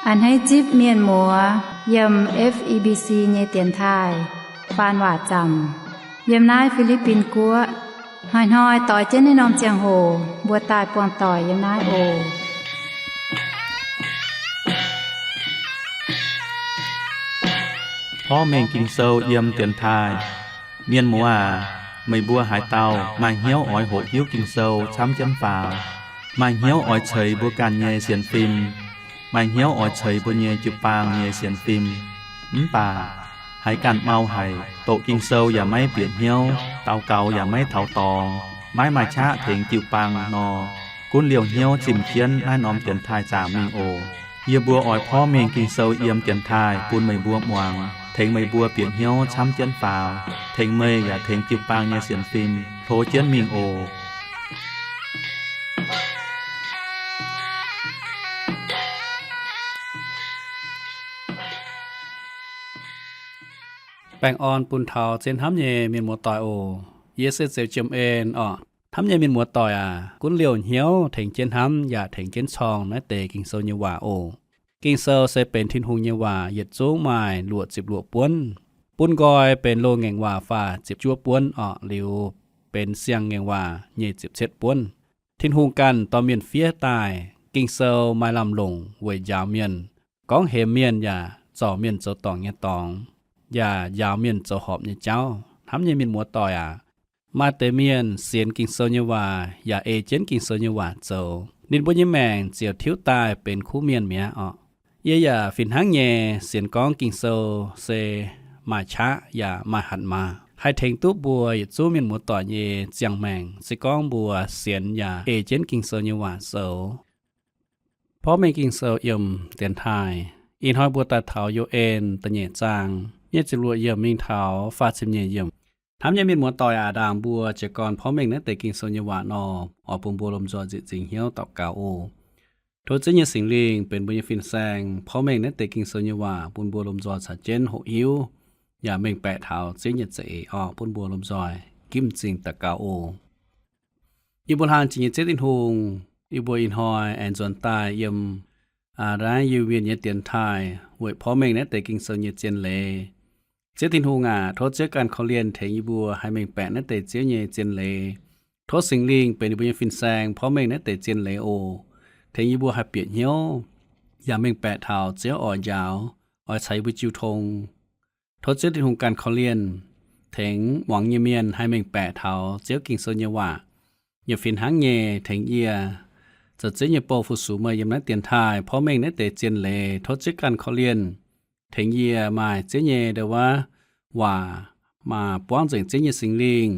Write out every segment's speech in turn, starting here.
อันให้จิบเมียนหมัวยำ FEBC เยเตียนทายปานว่าจำยำนายฟิลิปปินกัวหอยต่อยเจนในนอมเจียงโหบัวตายปวงต่อยยำนายโอพ่อแมงกินเซาเยี่ยมเตียนทายเมียนหมัวไม่บัวหายเตามาเหี้ยวอ้อยโหดหิ้วกินเซาช้ำจ้ำป่ามาเหี้ยวอ้อยเฉยบัวการเยเสียนฟิมมาเหี้ยวอ้อยเฉยบัวเยจุปางเยเสียนฟิมป่าหายการเมาหายโตกินเซาอย่าไม่เปลี่ยนเหี้ยวเตาเก่าอย่าไม่เถาตองไม้มาชะเถงจิวปางนอกุ้นเหลียวเหี้ยวจิมเคียนให้น้อมเตียนทายจามิงโอเยียบัวอ้อยพ่อเมงกินเซาเยี่ยมเตียนทายปูนไม่บัวมวงเถงไม่บัวเปลี่ยนเหี้ยวช้ำเจียนฝ่าวเถงเมยอย่าเถงจิวปางเยเสียนฟิมโถเจียนมิงโอแป้งอ่อนปุ่นเทาเส้นห้ำเยมีหมัวต่อยโอเยเซเซลเจมเอ็นห้ำเยมีหมัวต่อยกุ้นเหลียวเหี่ยวเถงเจนห้ำอย่าเถงเจนชองนะเตกิงโซเยว่าโอกิงเซลเซเป็นทินหุงเยว่าเหยียดจูงไม้หลวด10หลวดป้วนปุ้นกอยเป็นโลแงงว่าฟ้า10จั่วป้วนหลิวเป็นเสียงแงงว่าเย17ป้วนทินหุงกันต่อเมียนเฟียตายกิงเซลไม้ลำลงเวยยาวเมียนก้องเฮเมียนอย่าจ่อเมียนเจ้าตองเยตองอย่ายาวเมียนเจ้าหอบเนี่ยเจ้าทำยังมีหมัวต่อยมาเตเมียนเสียนกิงโซเยว่าอย่าเอเจนกิงโซเยว่าเจ้านินบุญยแมงเจียวทิ้วตายเป็นคู่เมียนเมียเย่อย่าฟินหังแยเสียนก้องกิงโซเซมาชะอย่ามาหันมาให้เทงตู้บัวอย่าจู้เมียนหมัวต่อเยเจียงแมงสิก้องบัวเสียนอย่าเอเจนกิงโซเยว่าเจ้าเพราะไม่กิงโซเยิ่มเตียนทายอินหอยบัวตาเถาโยเอ็นตะเยจางเยจิรัวเยี่ยมมิงเทาฟาด10เยี่ยมทำยังมีหมัวต่อยดางบัวเจกรพร้อมเองนะแต่กิงโซญวานอปุ่มบัวลมจอจิจิงเหี่ยวตอกกาโอโทษเจญสิงลิงเป็นบุญฟินแซงพร้อมเองนะแต่กิงโซญวาปุ่มบัวลมจอสัจเจนหกหิวอย่าเม่งแปะเทาเจญเจปุ่มบัวลมจอยกิมจิงตะกาโออีบุญหานจิงเจตินหงอีบัวอินหอยแอนจวนตายเยี่ยมร้ายยูเวียนเยเตียนไทยหวยพร้อมเองนะแต่กิงโซญเจนเลเจตินหงโทษเจอกันเขาเรียนเทงยีบัวให้เมงแปะนั่นแต่เจียเยเจนเลโทษสิงลิงเป็นบุญฟินแซงเพราะเมงนั่นแต่เจนเลโอเทงยีบัวให้เปียกเหี่ยวอย่าเมงแปะเท้าเจียวอ่อนยาวอ่อยใช้วิจิวทงโทษเจตินหงกันเขาเรียนเทงหวังเยเมียนให้เมงแปะเท้าเจียวกิงโซเยว่าอย่าฟินหางเยเทงเอียจะเจียโปฟุสูเมยยำนั่นเตียนทายเพราะเมงนั่นแต่เจนเลโทษเจอกันเขาเรียนเทงเยียมาเจเยเดว่ามาป้องจังเจเยสิงลิง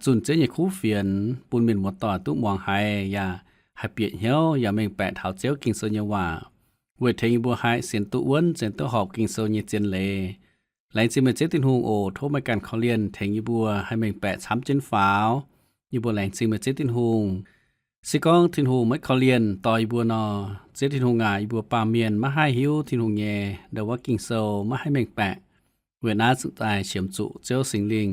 จุนเจเยคู่เฟียนปุนมินหมดต่อตุ้มวางไห้อย่าให้เปียกเหี่ยวอย่าเม่งแปะเท้าเจียวกิงโซเยว่าเวทเทงบัวไห้เสียนตุอ้วนเสียนตุหอบกิงโซเยเจนเลหลังจิเมเจตินฮงโอโทษมากันเขาเรียนเทงยีบัวให้เม่งแปะช้ำเจนฟ้าวยีบัวแหลงจิเมเจตินฮงสิก้องทินหูไม่เขาเรียนต่อยบัวนอเจตินหูงายบัวปาเมียนมาให้หิวทินหูแยเดว่ากิงโซมาให้เม่งแปะเวนาสุดตายเฉียมจุเจ้าสิงลิง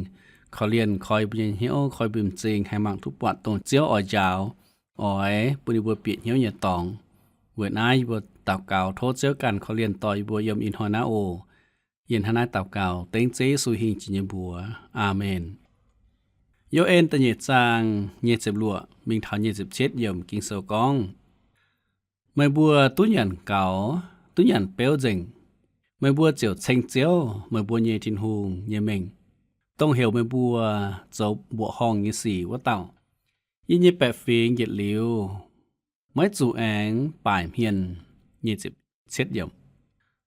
เขาเรียนคอยบุญหิวคอยบิ่มจริงให้มังทุกปัดตรงเจ้าอ่อยยาวอ่อยปุริบัวเปียกหิวเหยียดตองเวนาบัวเต่าเก่าโทษเจ้ากันเขาเรียนต่อยบัวยมอินหอนาโอเย็นทนายเต่าเก่าเต็งเจสุหิงจิญบัวอาเมนโยเอ็นตะเยจางเยจิบลัวมิงทานเยจิบเช็ดเยี่ยมกิงโซกองไม่บัวตุ้นยันเก่าตุ้นยันเปียวจิงไม่บัวเจียวเชงเจียวไม่บัวเยทินหงเยเมงต้องเหวไม่บัวเจ้าบัวห้องเยสีว่าเต่ายินเยแปะฟิงเยดหลิวไม่จู่แองป่ายเพียนเยจิบเช็ดเยี่ยม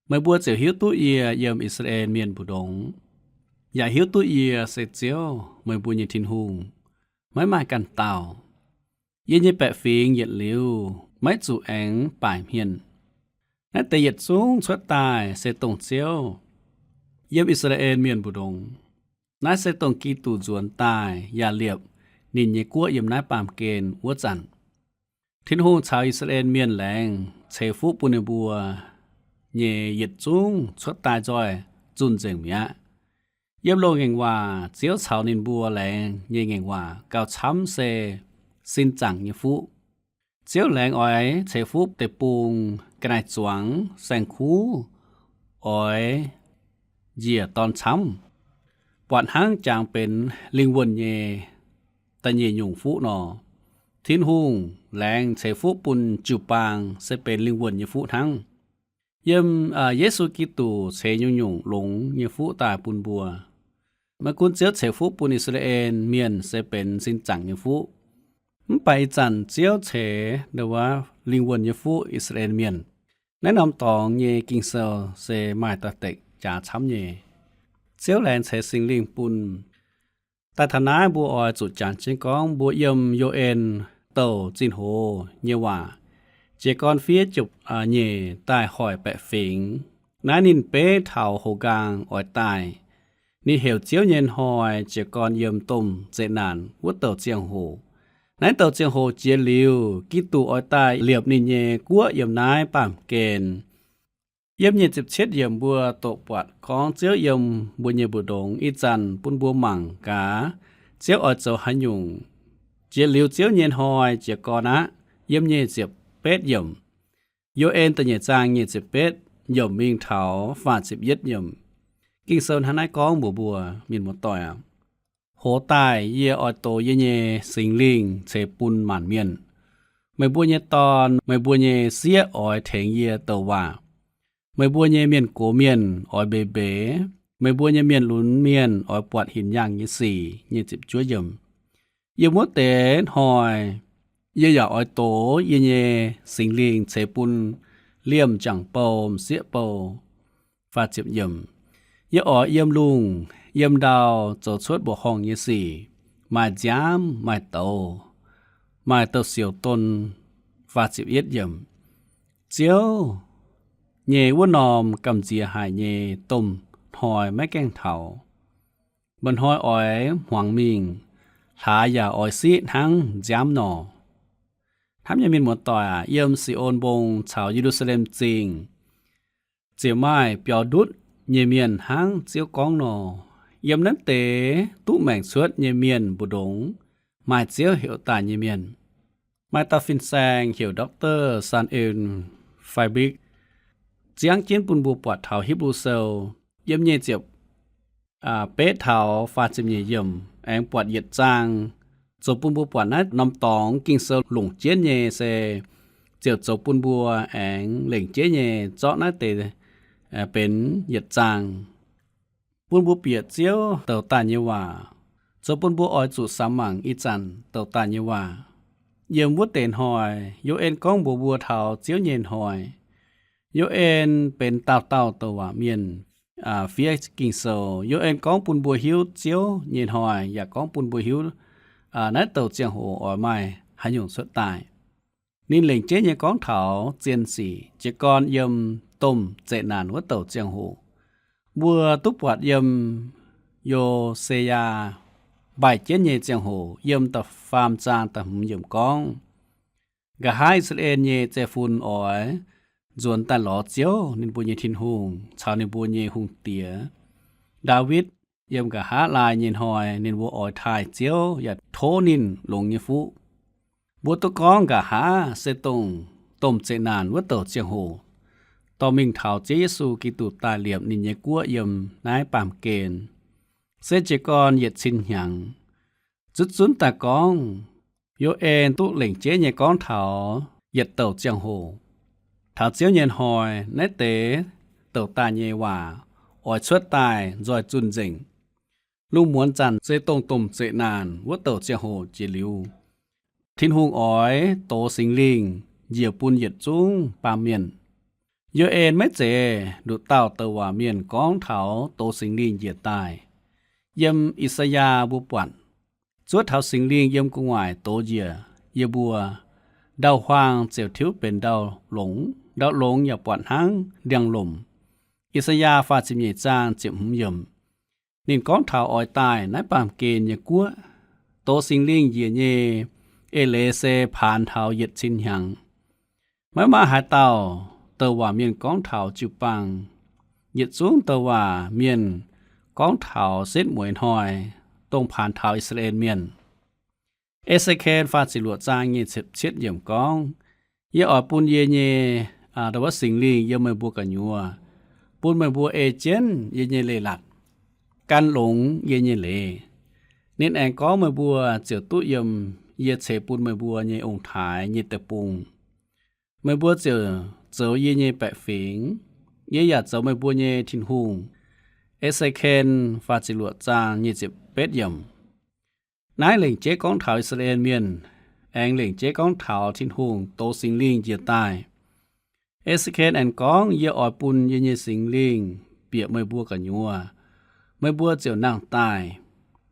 ไม่บัวเจียวหิวตู้เอียเยี่ยมอิสราเอลเมียนบุดงอย่าหิวตู้เอียเสร็จเจียวไม่บุญยทินหุงไม่มากันเต่ายินยแปะฟิงเหยียดหลิวไม่จู่แองป่ายเพียนนั่นแต่เหยียดสูงชดตายเสร็จตรงเจียวเยี่ยมอิสราเอลเมียนบุดงนั่นเสร็จตรงกีตูจวนตายอย่าเลียบนินเยกัวเยี่ยมน้าปามเกณฑ์วัวจันทินหุงชาวอิสราเอลเมียนแหลงเชฟุปุนบัวเยเหยียดสูงชดตายจอยจุนเจิงเมียเยี่ยมโลงเองว่าเจียวชาวนินบัวแหลงเยี่ยงเองว่าเกาช้ำเซสินจังเยฟุเ เจียวแหลงอ้อยเฉฟุบเตปูงกระไนจวงแสงคูอ้อยเหยียตอนช้ำปวดห้างจางเป็นลิงวนเยตะเยหยุ่งฟุหนอทิ้นหุงแหลงเฉฟุปุ่นจูปางเสเป็นลิงวนเยฟุทั้งเยี่ยมเยซูกิตูเฉยุ่งหยุ่งหลงเยฟุตาปุนบัวมากุนเจียวเฉฟุปุนอิสราเอลเมียนเสเป็นสินจังเยฟุไปจันเจียวเฉเดว่าลิงวนเยฟุอิสราเอลเมียนแนะนำตองเยกิงเซลเซมาตะเต็กจาช้ำเยเจียวแหลนเฉสิงลิงปุนแต่ทนายบัวออยจุดจานเชิงกองบัวเยี่ยมโยเอ็นเต่าจินโหเยว่าเจกอนเฟียจุบเยใต้หอยแปะฝิงน้านินเป้เท่าโหกางออยตายนี่เหวเจียวเย็นหอยเจกอนเยี่ยมต้มเจนานวัดเต่าเจียงโหนายเต่าเจียงโหเจียลิวกิตูออยตายเหลียบนินเยกัวเยี่ยมนายป่ามเกณฑ์เยี่ยมเยจิบเช็ดเยี่ยมบัวโตปวดของเจียวเยี่ยมบัวเยบุดงอีจันปุนบัวหมั่งกาเจียวออยเจ้าหันยุงเจียลิวเจียวเย็นหอยเจียกอนะเยี่ยมเยเจียบเป็ดเยี่ยมโยเอ็นตะเยจางเยเจียบเป็ดเยี่ยมมิงเถาฝาดสิบยึดเยี่ยมกิ่งเซินหันนายกองบัวมีนหมดต่อยโหตายเยออยโตเยเยสิงลิงเฉปุนหมันเมียนไม่บัวเยตอนไม่บัวเยเสียออยแถงเยเตว่าไม่บัวเยเมียนโกเมียนออยเบเบไม่บัวเยเมียนหลุนเมียนออยปวดหินย่างเยสี่เยจิบจั่วเยี่ยมเยมัวเตนหอยเยอยากออยโตเยเยสิงลิงเฉปุนเลี่ยมจังเปาเสียเปาฟาจิบเยี่ยมเยออยเยี่ยมลุงเยี่ยมดาวโจชดบ่ห้องเยสี่มาจามมาโตมาเตาเสียวตนฟาจิบเย็ดเยี่ยมเจียวเยว่านอมกำเจียหายเยต้มหอยแม่แกงเถาบนหอยอ้อยหวังมิงหาอย่าอ้อยซีทั้งจามหนอทำยังมีหมดต่อเยี่ยมสิโอนบงชาวเยรูซาเล็มจริงเจียวไม้เปียวดุดเยเมียนหางเจียวกองหนอเยี่ยมนั้นเตตู้แมงสวดเยเมียนบุดงมาเจียวเหี่ยวตาเยเมียนมาตาฟินแซงเหี่ยวด็อกเตอร์ซานเอ็นไฟบิกเจียงเจียนปุนบัวปวดเท้าฮิบรูเซลเยี่ยมเยเจียบเป๊ะเท้าฟาจิมเยเยี่ยมแองปวดเหยียดจางโจปุนบัวปวดนั้นนำตองกิงเซลหลงเจียนเยเซเจียวโจปุนบัวแองเหล่งเจียนเยเจาะนั้นเตเป็นเหยียดจางปุนบัวเปียเจียวเต่าตาเยว่าโจปุนบัวออยจุดสามหมังอีจันเต่าตาเยว่าเยี่ยมวัดเตนหอยโยเอ็นก้องบัวเท้าเจียวเย็นหอยโยเอ็นเป็นเต่าตัวเมียนเฟียกิงโซโยเอ็นก้องปุนบัวหิวเจียวเย็นหอยอยากก้องปุนบัวหิวนั้นเต่าเจียงโหออยไม้หันยงสุดตายนินเหล่งเจียนก้องเท้าเจียนสีเจกอนเยี่ยมต้มเจนานวัดเต่าเจียงโหบัวตุปวัดเยี่ยมโยเซียใบเจียนเยเจียงโหเยี่ยมตับฟาร์มจางตับเยี่ยมก้องกะหายอิสราเอลเยเจฟุนออยจวนตันหล่อเจียวนินบุญเยทินหงชาวนินบุญเยหงเตียดาวิดเยี่ยมกะหาลายเย็นหอยนินบัวออยทายเจียวอย่าโทนินลงเยฟุบัวตุกองกะหาเซตงต้มเจนานวัดเต่าเจียงโหต่อมิงเท้าเจเยซูกิตูตาเหลียบนินเยกัวเยี่ยมนายปามเกณฑ์เซเจกอนเหยียดสินหยังจุดซุนตากองโยเอ็นตุเหล่งเจเยกองเท้าเหยียดเต่าเจียงโหเท้าเจียวเย็นหอยในเต๋เต่าตาเยว่าออยชวดตายจอยจุนเจิงลุงหมวนจันเซตงตุ่มเจนานวัดเต่าเจียงโหเจลิวทินหงอ้อยโตสิงลิงเหยียบปุนเหยียดจุ้งปามเมียนโยเอ็นไม่เจดูเต่าเตว่าเมียนกองเท้าโตสิงลิงเหยียดตายเยี่ยมอิสยาบุปวันจวดเท้าสิงลิงเยี่ยมกุงหวายโตเยียเยบัวดาวฮวางเจียวทิวเป็นดาวหลงอย่าปวดหางเดียงลมอิสยาฟาจิมเยจางเจียมหุ่มเยี่ยมนินก้องเท้าออยตายนายปามเกณฑ์อย่ากัวโตสิงลิงเยียเยเอเลเซผ่านเท้าเหยียดชินหยังไม่มาหาเต่าเตว่าเมียนก้องเท้าจิวปังเหยียดสูงเตว่าเมียนก้องเท้าเซตหมวยหอยตรงผ่านเท้าอิสราเอลเมียน เอสเคนฟาสิลวจางเยเจ็บเช็ดเยี่ยมกองเยออดปุนเยเยดว่าสิงลิงเยไม่บัวกันยัวปุนไม่บัวเอเจนเยเยเลหลัดกันหลงเยเยเลเน้นแองก็ไม่บัวเจียวตุยมเยเฉปุนไม่บัวเยองถ่ายเยตะปุงไม่บัวเจียวเยเยแปะฝิงเยหยาดเจียวไม่บัวเยทินหุงเอสเคนฟาสิลวจางเยเจ็บเป็ดยมนายเหล่งเจ๊กองเถาอิสราเอลเมียนแองเหล่งเจ๊กองเถาทินหุงโตสิงลิงเจียตายเอสเคนแอนกองเยออดปุนเยสิงลิงเปียกไม่บัวกันยัวไม่บัวเจียวนั่งตาย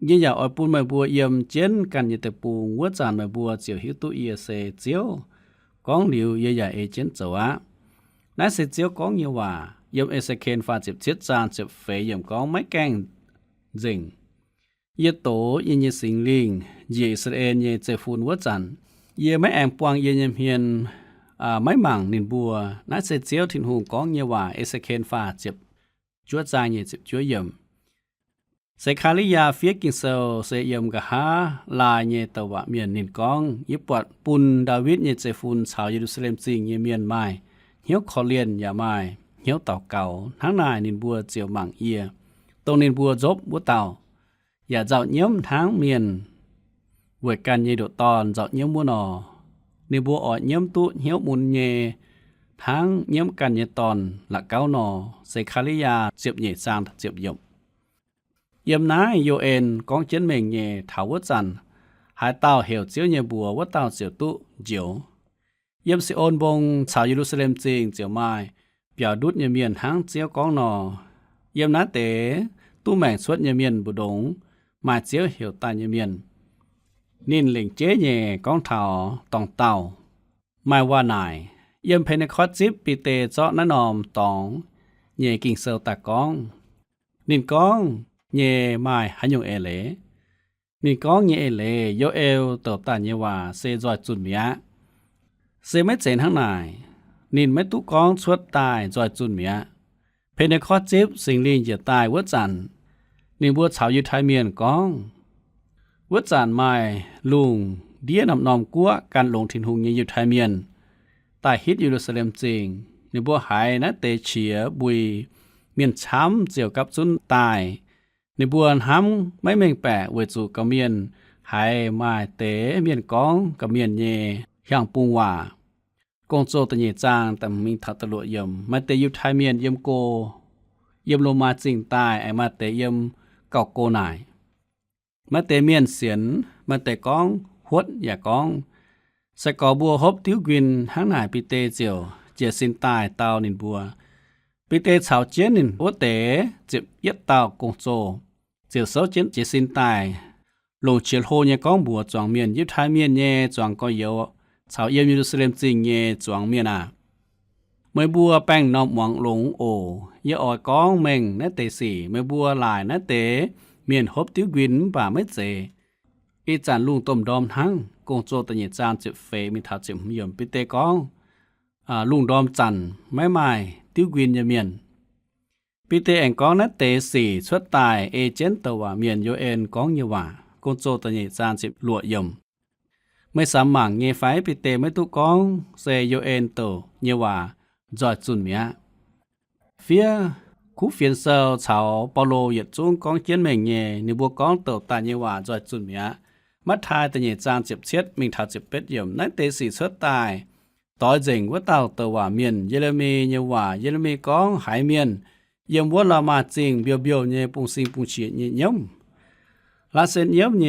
เยอยากออดปุนไม่บัวเยี่ยมเจนกันเยแต่ปูวัวจานไม่บัวเจียวหิวตุเอียเซเจียวกองเหลียวเยอยากเอเจนเจวะนายเสเจียวกองเยว่าเยี่ยมเอสเคนฟาเจ็บเช็ดจานเจ็บเฟยเยี่ยมกองไม่แกงจิงเยโตเยสิงลิงเยอิสราเอลเยเจฟูนวัวจันเยไม่แองปวงเยเฮียนไม่หมั่งนินบัวนายเสเจียวทินหูกองเยว่าเอสเคนฟาเจ็บจัวจางเยเจ็บจัวเยี่ยมเสคาลิยาเฟียกิงเซลเซเยมกะฮาลาเยตวะเมียนนินกองยิปวดปุนดาวิดเยเจฟูนชาวเยรูซาเล็มจิงเยเมียนไม้เหี่ยวคอเลียนอย่าไม้เหี่ยวเต่าเก่าทั้งนายนินบัวเจียวหมั่งเอียตรงนินบัวจบบัวเต่าอย่าเจ้าเยี่ยมทั้งเมียนเวกันเยโดตอนเจ้าเยี่ยมบัวนอนินบัวอ่อยเยี่ยมตุเหี่ยวมุนเยทั้งเยี่ยมกันเยตอนหลักเก้านอเสคาลิยาเจ็บเยจางเจ็บยมเยี่ยมนายโยเอ็นกองเจนเมงเย่ถาวจันหายเต้าเหวเจียวเยบัวว่าเต้าเจียวตุเจียวเยี่ยมสิโอนบงชาวเยรูซาเล็มจริงเจียวไม้เปียวดุดเยเมียนทั้งเจียวกองนอเยี่ยมนาเตตู้แมงสวดเยเมียนบุดงมาเจียวเหวตาเยเมียนนินเหล่งเจ๊เย่กองเถาตองเต้าไม่ว่านายเยี่ยมเพนคอจิบปีเตเจาะนนอมตองเย่กิ่งเซลตากองนินกองเย่ไม่หันยงเอเลนินกองเย่เอเลโยเอลเติบตาเยว่าเซจอยจุนเมียเซไม่เจนทั้งนายนินไม่ตุกองชวดตายจอยจุนเมียเพนคอจิบสิงลิงจะตายวัวจันนินบัวชาวยุทธไทยเมียนกองวัวจันไม่ลุงเดียนำนอมกัวการลงทินหุงยุทธไทยเมียนตายฮิตเยรูซาเล็มจริงนินบัวหายนะเตเฉียบุยเมียนช้ำเจียวกับจุนตายในบัวห้ำไม่เมงแปะเวจูกะเมียนหายมาเตเมียนกองกะเมียนเยย่างปุงว่ากงโจตะเยจางแต่มีทัตะลุยมมาเตยุไทยเมียนเยมโกเยมลงมาจริงตายไอมาเตเยมเก่าโกนายมาเตเมียนเสียนมาเตกองหวดอย่ากองสกอบัวฮบติ้วกวินทั้งนายปีเตเจียวเจียสินตายเตานินบัวปีเตชาวเจียนินโอเตจิบยัดเตากงโจเจียวเสาเจียนเจียสินตายลงเชียลโฮเยกองบัวจวงเมียนยุทธายเมียนเยจวงก็เยอะชาวเยรูซาเล็มจริงเยจวงเมียนาเมื่อบัวแป้งนอมหวังหลงโอเยออยกองเมงนเตสี่เมื่อบัวหลายนเตเมียนฮบติ้วกวินป่าไม่เจอีจานลุงต้มดอมทั้งกงโจตะเยจานจิบเฟมีถาจิบเยี่ยมปีเตกองลุงดอมจันไม่ติ้วกวินยเมียนปีเตแองกองนัดเตสี่ชวดตายเอเจนตัวเมียนโยเอ็นกองเยว่ากงโจตะเยจานจิบลวดยมไม่สามหมั่งเงไฟปีเตไม่ตุกองเซโยเอ็นตัวเยว่าจอยจุนเมียเฟียคูเฟียนเซลชาวปอโลเหยียดจุงกองเจียนเมงเยในบัวกองเติบตาเยว่าจอยจุนเมียมัดทายตะเยจานจิบเช็ดมิงถาจิบเป็ดยมนัดเตสี่ชวดตายต่อเจงว่าเต่าตัวเมียนเยเรมีเยว่าเยเรมีกองหายเมียนเยี่ยมวัวละมาจริงเบียวเยปุงซิงปุงเฉียเยยมลาเซนเยมเย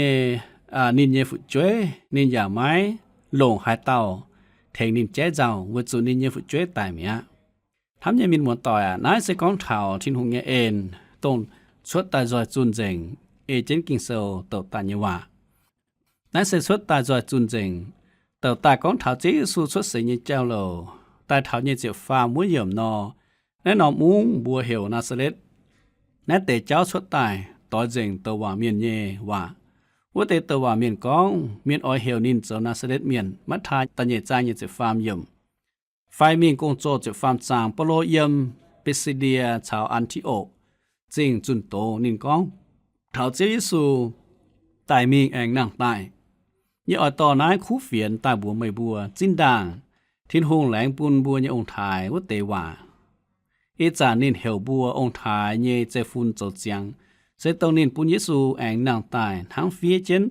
นินเยฟุจวยนินยาไม้หลงหายเต่าแทงนินเจ๊เจ้าวัจูนินเยฟุจวยตายเมียทำเยมินหมวนต่อยนายเสกองเถาทินหงเยเอ็นตรงชดตายจอยจุนเจงเอเจนกิงเซลเต่าตายเยว่านายเสกชดตายจอยจุนเจงเต่าตายกองเถาจีสู้ชดเสียเยเจ้าโลตายเถาเยเจียวฟ้ามุ้ยเยี่ยมนอแน่นอนมุ้งบัวเหวนาซาเลตแน่เตเจ้าชดตายต่อเจงตัวเมียนเยว่าว่าเตตัวเมียนกองเมียนออยเหวนินเจ้านาซาเลตเมียนมัดทายตันเยจางเยเจียวฟ้าเยี่ยมไฟมีกงโจเจียวฟ้าจางปโลเยี่ยมปิซิเดียชาวอันทิโอจริงจุนโตนินกองเถาเจยิสูตายมีแองนั่งตาย ยอต่อนายคู่เฟียนตาบัวไม่บัวจิ้นด่างทินหงแหลงปุนบัวยองค์ทายว่าเตว่าเอจานินเหวบัวองค์ทายเยเจฟุนโจเจียงเสตองนินปุญเยซูแองนางตายทั้งเฟียเจน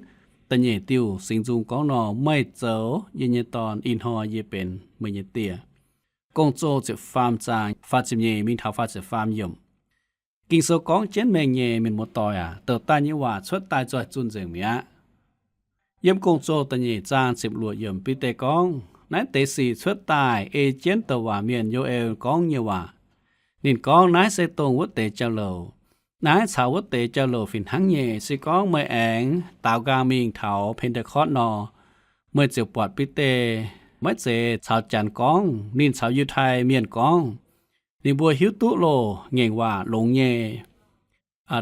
ตะเยติวสิงจุงก้องนอไม่เจอเยเยตอนอินหอเยเป็นเมเยเตียกงโจจะฟาร์มจางฟาจิมเยมินทาฟาจะฟาร์มยมกิงโซก้องเจนเมงเยมินมตอยเติบตายเยว่าชดตายจอยจุนเจิงเมียเยี่ยมกงโจตะเยจางสิบหลวดยมปีเตก้องนั้นเตสีชดตายเอเจนตว่าเมียนโยเอลก้องเยว่านินก้องนายเซตงวัดเตเจาโลนายสาววัดเตเจาโลฟินทั้งเยสิก้องเมื่อแองตาวกามิงเถาเพนเดคอดนอเมื่อเจียวปอดปีเตเมื่อเจชาวจันก้องนินชาวยุไทยเมียนก้องนิบัวหิวตุโลเงงว่าหลงเย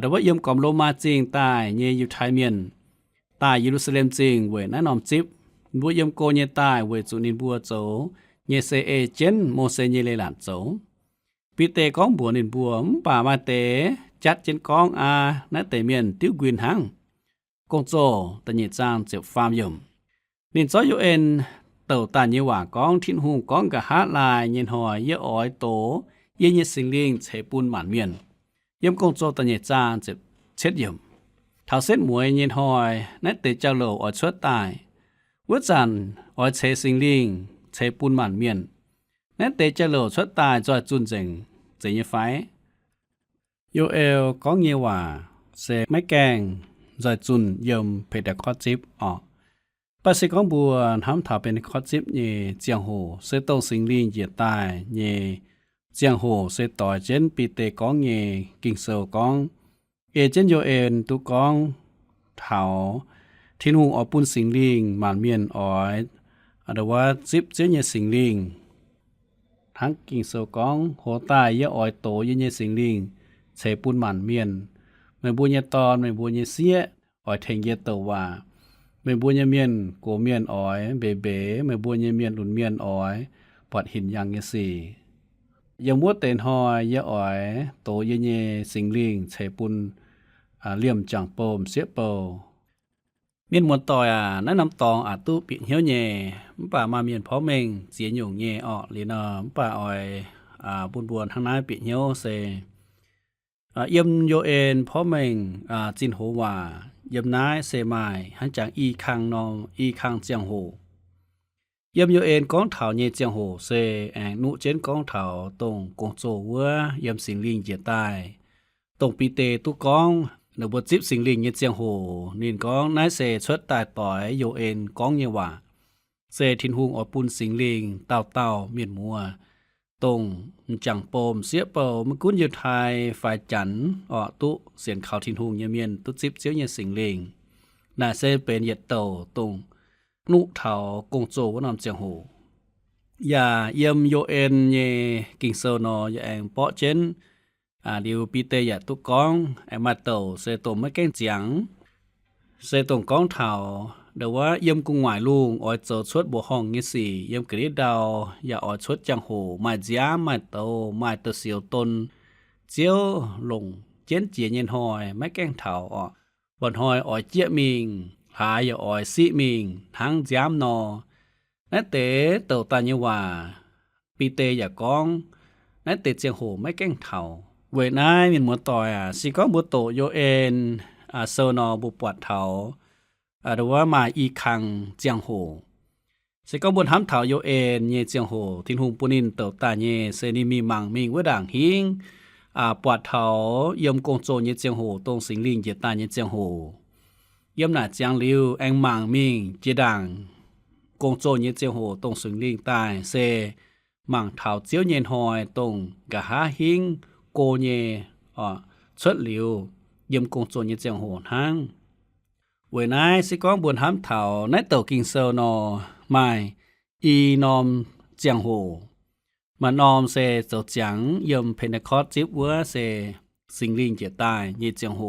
แต่ว่าเยี่ยมกอมโลมาจริงตายเยยุไทยเมียนตายเยรูซาเล็มจริงเวนั่นนอมจิบบัวเยี่ยมโกเยตายเวจุนินบัวโจเยเซเอเจนโมเซเยเลหลานโจปีเตก้องบัวนินบัวป่ามาเตจัดเจนก้องณเตเมียนติ้วกวินหังกงโจตะเยจางเจ็บฟาร์มยมนินซอยยูเอ็นเต่าตาเยว่าก้องทิ้นหูก้องกะฮาลายเย็นหอยเยอ้อยโตเยสิงลิงเฉปุนหมานเมียนเยี่ยมกงโจตะเยจางเจ็บเช็ดยมเท่าเส้นหมวยเย็นหอยณเตเจ้าโลอ้อยชดตายวัจันอ้อยเฉสิงลิงเฉปุนหมานเมียนนั่นเตเจโลชดตายจอยจุนเจิงเจียไฟโยเอลก้องเยว่าเสไม่แกงจอยจุนยมเพดคอจิบออกปัสสิก้องบัวทำถาเป็นคอจิบเยเจียงโหเสตงสิงลิงเยียตายเยเจียงโหเสต่อเจนปีเตก้องเยกิงเซลก้องเอเจนโยเอ็นตุก้องเถาทินหูออปุนสิงลิงหมานเมียนอ้อยอดว่าจิบเจนเยสิงลิงทั้งกิ่งเสกองโหตายเยอ้อยโตเยสิงลิงเสปุนหมันเมียนเมื่อบุญเยตอนเมื่อบุญเยเสียอ้อยเทงเยเตว่าเมื่อบุญเยเมียนโกเมียนอ้อยเบเบเมื่อบุญเยเมียนหลุนเมียนอ้อยปอดหินยังเยสี่ยังมัวเต็นหอยเยอ้อยโตเยสิงลิงเสปุนเลี่ยมจังโปมเสียเปาเมียนมวนตอยนั่นนำตองตุปิเหียวเย่ป่ามาเมียนพอเมงเสียหยงเย่อหรือเนาะป่าอ้อยบุญบวนทางนั้นปิเหียวเซเยี่ยมโยเอ็นพอเมงจินโหว่าเยี่ยมนายเซมายหันจากอีคังนองอีคังเจียงโหเยี่ยมโยเอ็นก้องเถาเย่เจียงโหเซแองนุเจนก้องเถาตรงกงโจเวเยี่ยมสิงลิงเจียใต้ตรงปีเตตุก้องนบจิบสิงลิงเยเจียงโหนินก้องนายเสชดตายต่อยโยเอ็นก้องเยว่าเสทินหุงอปุนสิงลิงเต่าเมียนมัวตรงจังโปมเสียเปามกุนอยู่ไทยฝ่ายจันตุเสียนข่าวทินหุงเยเมียนตุจิบเจียวเยสิงลิงนาเซเป็นเยเต่าตรงนุเถากงโจวนำเจียงโหอย่าเยี่ยมโยเอ็นเยกิงโซนออย่าแองเปาะเจนดิวปีเตยตุกองไอมาเตาเซตมไม่แก้งเจียงเซตงกองเถาเดี๋ยวว่าเยี่ยมกุ้งหวายลุงอ้อยเจอชดบัวห้องเงี้ยสี่เยี่ยมกรีดดาวอย่าอ้อยชดจังโหมาจ้ามาเตามาเตาเสียวตนเจียวลงเจนเจียเย็นหอยไม่แก้งเถาบนหอยอ้อยเจียมิงหายอย่าอ้อยซีมิงทั้งจ้ามนอนั่นเต๋เตาตาเยว่าปีเตอย่ากองนั่นเต๋เจียงโหไม่แก้งเถาเวนายมีหมวตอยสิก็บุโตโยเอ็นโซนอบุปวดเถาหรือว่ามาอีคังเจียงโหสิก็บุญทำเถาโยเอ็นเยเจียงโหทินหุงปุนินเตาตาเยเซนีมีมังมิงวด่างหิงปวดเถายมกงโจเยเจียงโหตรงสิงลิงเจตาเยเจียงโหยมหน้าเจียงลิวแองมังมิงเจด่างกงโจเยเจียงโหตรงสิงลิงใต้เซมังเถาเจียวเย็นหอยตรงกะหาหิงโกเยชดหลิวเยี่ยมกงโจนเยเจียงโหทั้งเวนายสิก้องบุญห้ำเถาในเต่ากิงเซลนอไม่อีนอมเจียงโหมานอมเซเจ้าจังเยี่ยมเพนคอสจิบเวเซสิงลิงเจียใต้เยเจียงโห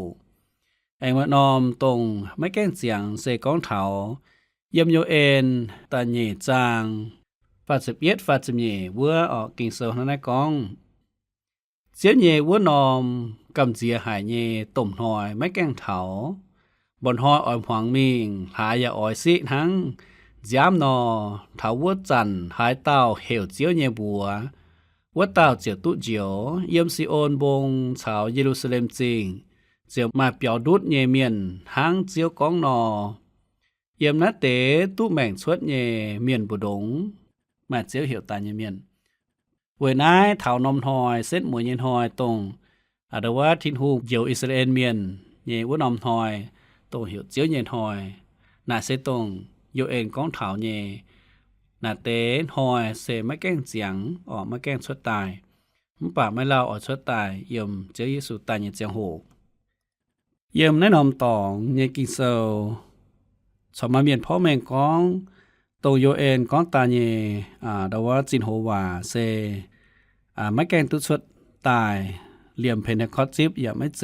ไอมานอมตรงไม่แก้งเจียงเซก้องเถาเยี่ยมโยเอ็นตาเยจางฟาสิบเย็ดฟาจิเยเวออกกิงเซลนั่นก้องเสียเยวัวนอมกำเจียหายเยต้มหอยไม่แกงเถา บนห้อยอ้อยหวังมิงหายาอ้อยสิทั้งยามนอถาวัวจันหายเต้าเหวเจียวเยบัววัดเต้าเจียวตุเจียวเยี่ยมซิโอนบงชาวเยรูซาเล็มจริงเจียวมาเปียวดุดเยเมียนทั้งเจียวกองนอเยี่ยมนาเตตุแม่งชวดเยเมียนบุดงมาเจียวเหวตาเยเมียนเวนายเถานมหอยเส้นหมวยเย็นหอยตรงอาดว่าทินหูเจียวอิสราเอลเมียนเยวุนอมหอยตรงเหวเจียวเย็นหอยนาเสตรงโยเองก้องเถาเยนาเตหอยเสไม่แกล้งเสียงออกมาแกล้งชดตายมป่าไม่เล่าออกชดตายเยี่ยมเจอเยซูตายเยเจียงโหเยี่ยมแนะนำตองเยกิงเซลสมาเมียนพ่อแม่งก้องตรงโยเองก้องตายเยดว่าจินโหวาเซไม่แกล้งตุชดตายเหลี่ยมเพนคอจิบอย่าไม่เจ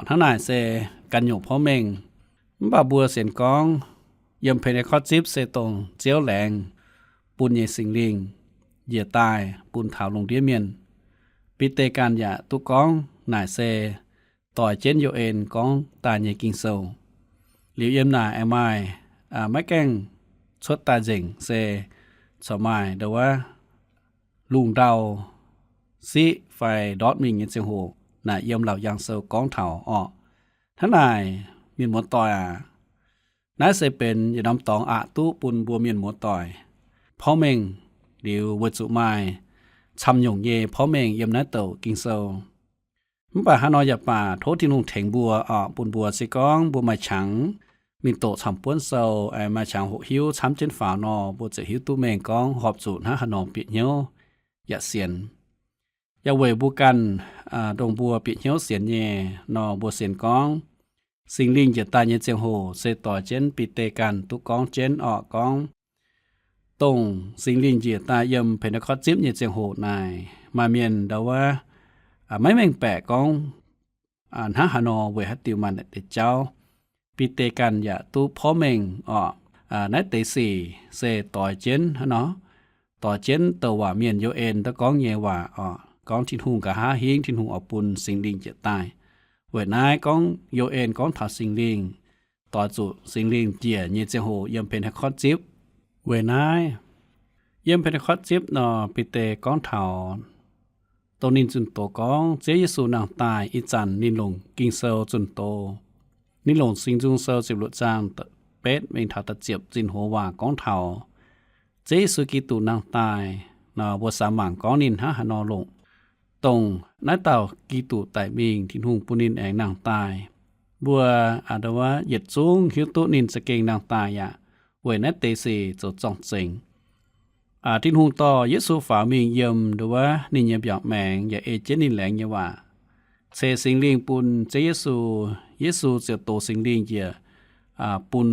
ทั้งนายเซกันอยู่พ่อแม่งบ่าบัวเสียนก้องเยี่ยมเพนคอจิบเซตรงเจียวแหลงปุนเยสิงลิงเหยียตายปุนถาวลงเดียเมียนปิเตการอย่าตุก้องนายเซต่อยเจนโยเอ็นก้องตาเยกิงโซหลิวเยี่ยมนาแอมายไม่แกล้งชดตาเจิงเซสมัยแต่ว่าลุงเดาซิไฟดอทมิงเยเจียงโหน่ะเยี่ยมเหล่ายังเซลก้องเถาอ้อท่านนายมีหมดต่อยน่าเสเป็นอย่านำตองตุปุนบัวเมียนหมดต่อยพ่อเมงหลิววจุไมชำหยงเยพ่อเมงเยี่ยมนาเต่ากิงเซลมป่าฮานอยอย่าป่าโทษที่ลุงเถงบัวปุนบัวสิก้องบัวมาฉังมินโตชำป้วนเซลมาฉังหกหิวช้ำเจนฝานอบัวจะหิวตู้เมงก้องหอบจูดฮานอปิเหียวอย่าเสียนอย่าเวบุกันดงบัวปิเหียวเสียนเยนอบัวเสียนก้องสิงลิงจะตายเยเจียงโหเสต่อเจนปิเตกันตุก้องเจนออกก้องตรงสิงลิงจะตายยำเพนคอจิบเยเจียงโหนายมาเมียนดาว่าไม่แม่งแปะก้องฮานอเวหัตติวมันเดเจ้าปิเตกันอย่าตุพ่อเมงนัดเตสีเสต่อเจนฮะเนาะต่อเจนตัวว่าเมียนโยเอ็นตะก้องเยว่าก้องทินหุงกะหาหิงทินหุงอปุนสิงลิงจะตายเวนายก้องโยเอ็นก้องถาสิงลิงต่อจุสิงลิงเจียเยเจโหเยี่ยมเป็นคอจิบเวนายเยี่ยมเป็นคอจิบนอปิเตก้องเถาตัวนินจุนโตก้องเจยิสูนางตายอีจันนินหลงกิงเซลจุนโตนินหลงสิงจุงเซลจิบลุจางเป็ดเมงถาตะเจียบจินหัวว่าก้องเถาเจยิสูกิตูนางตายบัวสามหมางก้องนินฮานอลงตรงนายเต่ากีตุไตมิงทินหุงปุนินแองนางตายบัวอาดว่าเหยียดสูงหิวตุนินสเกงนางตายเวยนัดเตสีจดจ่องเจงทินหุงต่อเยซูฝามิงเยี่ยมดูว่านินเยี่ยมหยอกแมงอย่าเอเจนินแหลงอย่าว่าเซสิงลิงปุนเจเยซูเจียโตสิงลิงเจียปุน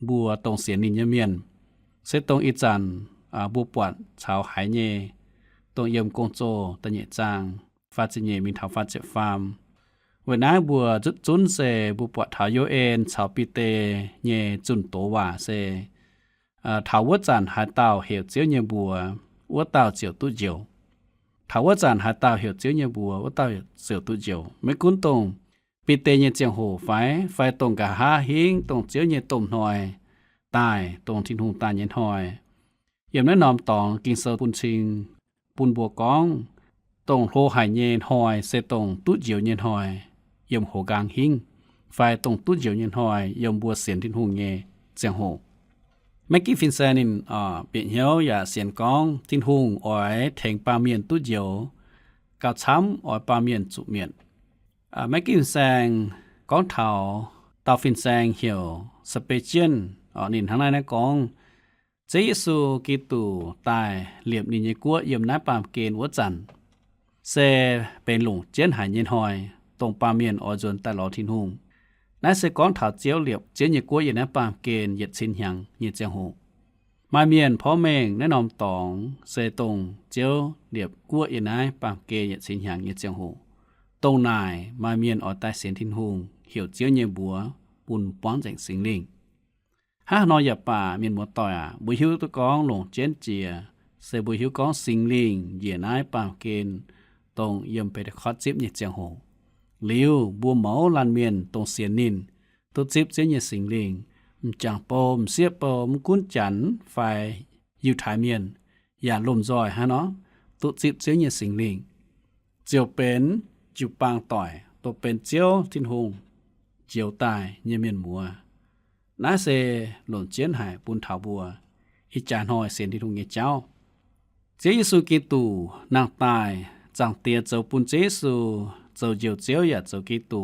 บัวตรงเสียนินเยเมียนเซตรงอีจันบัวปวดชาวหายเยตรงเยี่ยมกงโจตะเยจางฟาจิเยมินทาวฟาเจฟาร์มเวน้าบัวจุนเซบัวปวดถาวโยเอ็นชาวปีเตเยจุนโตว่าเซถาวจันหาเต่าเหวเจียวเยบัววัวเต่าเจียวตู้เจียวถาวจันหาเต่าเหวเจียวเยบัววัวเต่าเจียวตู้เจียวไม่คุ้นตรงปีเตเยเจียงโหไฟตรงกับหาหิงตรงเจียวเยต้มหน่อยตายตรงทินหุงตายเย็นหอยเยี่ยมแนะนำตองกินเซอร์ปุนชิงปุนบัวก้องตรงโลหายเย็นหอยเสตรงตู้เจียวเย็นหอยเยี่ยมโหกลางหิงไฟตรงตู้เจียวเย็นหอยเยี่ยมบัวเสียนทินหุงเยเจียงโหเมื่อกี้ฟินแซนินเปลี่ยนเหี่ยวอย่าเสียนก้องทินหุงอ้อยแทงปลาเมียนตู้เจียวกับช้ำอ้อยปลาเมียนจุเมียนเมื่อกี้ฟินแซงก้องเถาเตาฟินแซงเหี่ยวสเปเชียลนินทั้งนั้นนะก้องเจยิสูกิตูตายเหลี่ยมนินเยกัวเยี่ยมน้าปามเกณฑ์วัวจันเซเป็นหลงเจียนหายเย็นหอยตรงปาเมียนออจนแต่หลอทินหุงนายเสก้อนถาเจียวเหลียบเจียนเยกัวเยี่ยน้าปามเกณฑ์เหยียดสินหยังเหยียดเจียงหูมาเมียนพ่อแม่งแนะนำตองเซตรงเจียวเหลียบกัวเยี่ยน้าปามเกณฑ์เหยียดสินหยังเหยียดเจียงหูตรงนายมาเมียนออใต้เสียนทินหุงเหี่ยวเจียวเยบัวปุ่นป้อนแจงสิงลิงฮานอยอย่าป่าเมียนหมดต่อยบุหิวตะกองหลงเจนเจียเสบุหิวกองสิงลิงเหยียนายปามเกณฑ์ตรงเยี่ยมไปคอดจิบเหยียดเจียงโห ลิวบัวเหมาลานเมียนตรงเสียนนินตุจิบเจียนสิงลิงจังปอมเสียปอมกุนจันไฟอยู่ถ่ายเมียนอย่าลมจอยฮะเนาะตุจิบเจียนสิงลิงเจียวเป็นจิวปางต่อยตัวเป็นเจียวทินหงเจียวตายเยเมียนมัวนาเซหล่นเจียนหายปุนถาวบัวอิจานหอยเสียนที่ทุงเงเจ้าเจยิสุกิตูนางตายจังเตียเจ้าปุนเจยิสุเจ้าเจียวเจียวอย่าเจ้ากิตู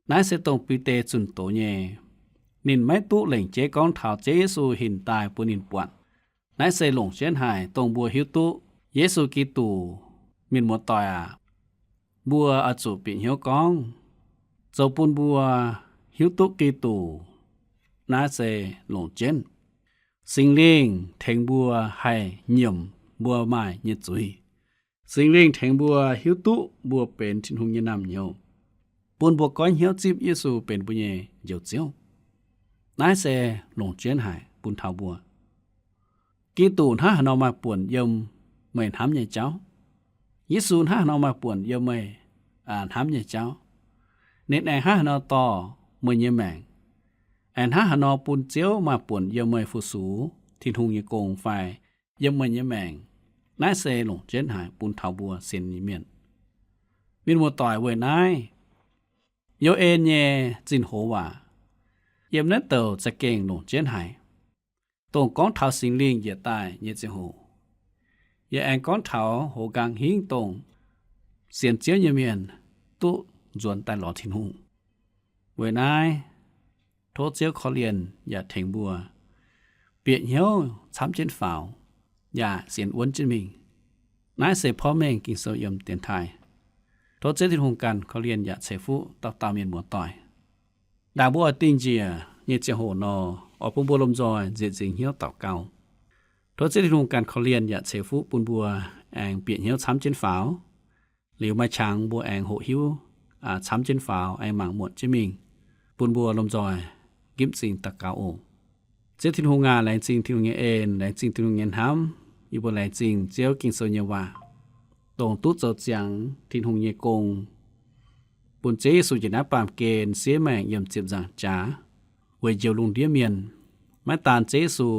นายเสตงปีเตจุนโตเยนินไม่ตุเหล่งเจก้องเท้าเจยิสุหินตายปุนินปวนนายเสหลงเจียนหายตรงบัวหิวตุเยสุกิตูมินมัวตอยบัวอจุปิเหียวก้องเจ้าปุนบัวหิวตุกิตูนายเสหลงเจียนสิงเลี้ยงแทงบัวให้เยี่ยมบัวไม้เยจุยสิงเลี้ยงแทงบัวหิวตุบัวเป็นทินหงยนำเหียวปุนบัวก้อยเหียวจิบเยซูเป็นปุญเยเจียวเจียวนายเสหลงเจียนหายปุนเท้าบัวกีตูนห้าหนอมาป่วนยมไม่ทำใหญ่เจ้าเยซูห้าหนอมาป่วนยมไม่ทำใหญ่เจ้าเน็ตแองห้าหนอต่อเมื่อเยแมงแอนห้าหนอปุนเจียวมาป่วนยมไม่ฟูสูทินหงยโกงไฟยมไม่เยแมงนายเสหลงเจียนหายปุนเท้าบัวเสียนนิเมียนมินมัวต่อยเวนายโยเอ็นเยจินโหว่าเยี่ยมนั้นเต่าจะเก่งหลงเจียนหายตรงก้อนเท้าสิงลิงเหยียดตายเยจิโหเยแองก้อนเท้าโหกางหิงตรงเสียนเจียวเยเมียนตุจวนแต่หลอทินหงเวนายโทษเจียวขอเรียนอย่าเถงบัวเปียเหียวช้ำเจนฝ่าวอย่าเสียนอ้วนจินมิงนายเสพพ่อแม่งกินโซยมเตียนไทยโทษเจ้าที่หงกันเขาเรียนอย่าเสฟุตาเมียนหมัวต่อยดาบัวติงเจียเยเจโหนอออกปุ่นบัวลมจอยเจจิงเหี้ยวเต่าเก่าโทษเจ้าที่หงกันเขาเรียนอย่าเสฟุปุ่นบัวแองเปียเหี้ยวช้ำเจนฝ่าวเหลียวมาช้างบัวแองโหหิวช้ำเจนฝ่าวแองหมังหมดจิมิงปุ่นบัวลมจอยกิมสิงตะเก่าโอเจ้าที่หงงานแรงจริงที่หงเอ็นแรงจริงที่หงเงินทำอยู่บนแรงจริงเจ้ากินโซเยว่าตรงตุ๊ดเจ้าจังทินหงเยกงปุ่นเจสุจินาปามเกณฑ์เสียแม่งยำเจ็บจังจ๋าเวเจียวลุงเดียเมียนไม่ตานเจสุ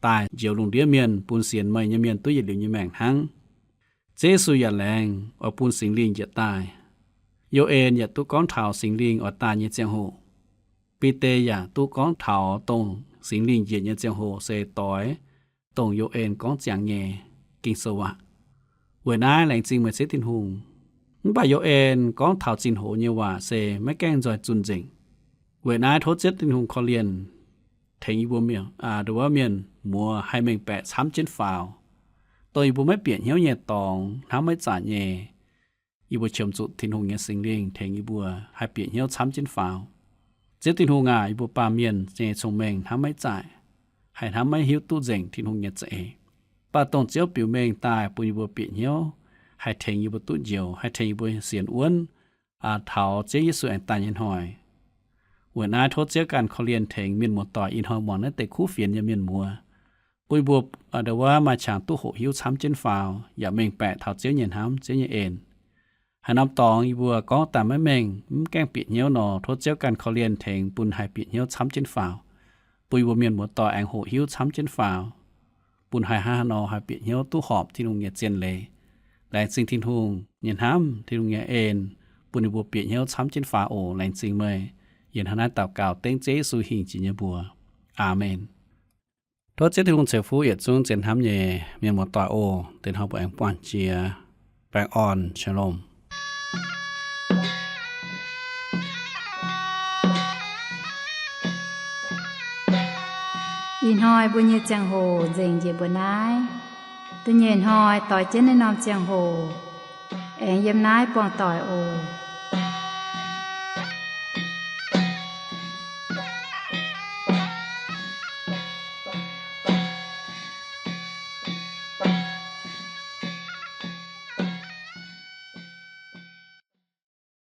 ตายเจียวลุงเดียเมียนปุ่นเสียนไม่ยเมียนตุ้ยเหลียวยแม่งทั้งเจสุอย่าแรงอปุ่นสิงลิงอย่าตายโยเอ็นอย่าตุก้อนเท้าสิงลิงอตายเยเจียงโหปีเตอย่าตุก้อนเท้าตรงสิงลิงเยเจียงโหเสตอยตรงโยเอ็นก้อนจางเงกิงสวะเวนายแหล่งจริงเหมือนเซตินหงบ่ายโยเอ็นก้องเท้าจินโหเยว่าเซไม่แกล้งจอยจุนจริงเวนายทดเซตินหงเขาเรียนเทงอีบัวเมียดูว่าเมียนมัวให้เมงแปะช้ำเจนฟาวตัวอีบัวไม่เปลี่ยนเหี้ยวเยตองน้ำไม่จ่าเยอีบัวเชื่อมจุดตินหงเยสิงเลี้ยงเทงอีบัวให้เปลี่ยนเหี้ยวช้ำเจนฟาวเจตินหงอีบัวปาเมียนเจชงเมงน้ำไม่จ่ายให้ทำไม่หิวตู้เจงตินหงเยเจป้าตรงเจียวปิวเมงตายปุยบัวเปลี่ยนเหี้ยวให้เทงอยู่บนตู้เจียวให้เทงอยู่บนเสียนอ้วนเท้าเจียยิสุแอนตายยันหอยหัวหน้าทดเจียกันเขาเรียนเทงเมียนหมดต่ออินหอยหมอนนั่นแต่คู่เฟียนยาเมียนมัวปุยบัวเดี๋ยวว่ามาฉางตู้โหหิวช้ำเจนฟาวอย่าเมงแปะเท้าเจียวเย็นห้ำเจียวเอ็นให้น้ำตองอีบัวก็แต่ไม่เมงแกงเปียเหี้ยวหนอทดเจียวกันเขาเรียนเทงปุนให้เปียเหี้ยวช้ำเจนฟาวปุยบัวเมียนหมดต่อแองโหหิวช้ำเจนฟาวปุ่นหายห้านอหายเปียเหี่ยวตู้หอบที่โรงเรียนเจียนเลยแหล่งสิ่งทิ้งทุงเย็นห้ำที่โรงเรียนเอ็นปุ่นบัวเปียเหี่ยวช้ำจินฟ้าโอแหล่งสิ่งเมยเย็นหน้าเต่าเก่าเต้งเจสุหิงจินยบัวอาเมนโทษเจ้าที่โรงเสือฟูเอียดจุ้งเจียนห้ำเย่เมียนหมดต่อโอเต้นหอบแองปวนเจียแปลงอ่อนชลมอินหอยบุญเยจังโหเจิงเยบุนายตุเย็นหอยต่อยเจนในนอมจังโหแองเยี่ยมนายปวงต่อยโอ